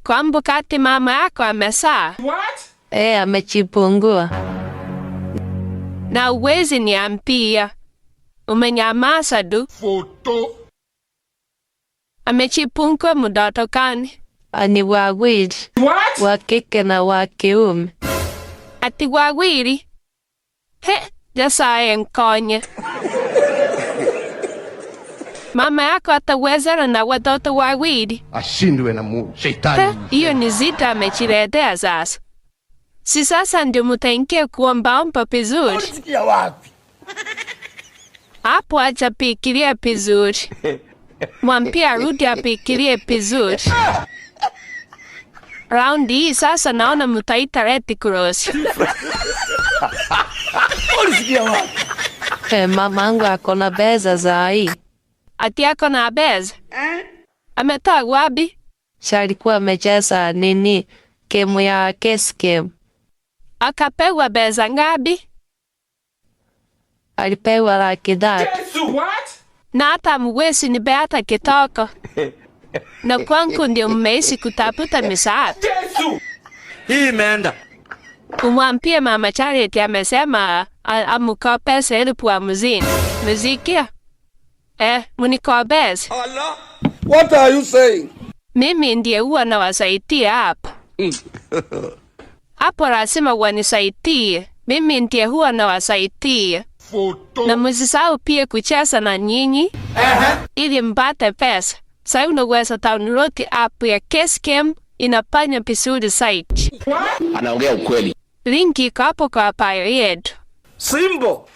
Kwamba kati mama yako amezaa. What? Amejifungua. Na uwezi niambia. Umenyamaza tu. Photo. Amejifungua mtoto gani? Ni wawili. What? Wa kike na wa kiume. Ati wawili? He, Nyasaye nkonye. Mama yako atawezana na watoto wawili? Ashindwe na Mungu, shetani. Hiyo ni zita amejiletea sasa. Si sasa ndio mtaingia kuombaomba vizuri? Unasikia wapi? Hapo acha pikirie vizuri. Mwambie arudi apikirie vizuri. Raundi hii sasa naona mtaita Red Cross. Unasikia wapi? Mamangu ako na pesa sahi. Ati ako na pesa? Ametoa wapi? Alikuwa amecheza game ya Guess Game. Akapewa pesa ngapi? Alipewa 300,000. What? Na hata mwezi nipe hata kitoko. Na kwangu ndio mmeishi kutafuta misaada. Hii imeenda. Umwambie Mama Charity amesema amukopeshe 50,000. Mzikia? Munikopeshe. Allah. What are you saying? Mimi ndiye huwa nawasaidia hapa. Hapo lazima wanisaidie. Mimi ndiye huwa nawasaidia. Photo. Na msisahau pia kucheza na nyinyi. Ili mpate pesa. Sasa unaweza download app ya Guess Game, inafanya vizuri zaidi. Anaongea ukweli. Linki iko hapo kwa bio yetu. Simbo.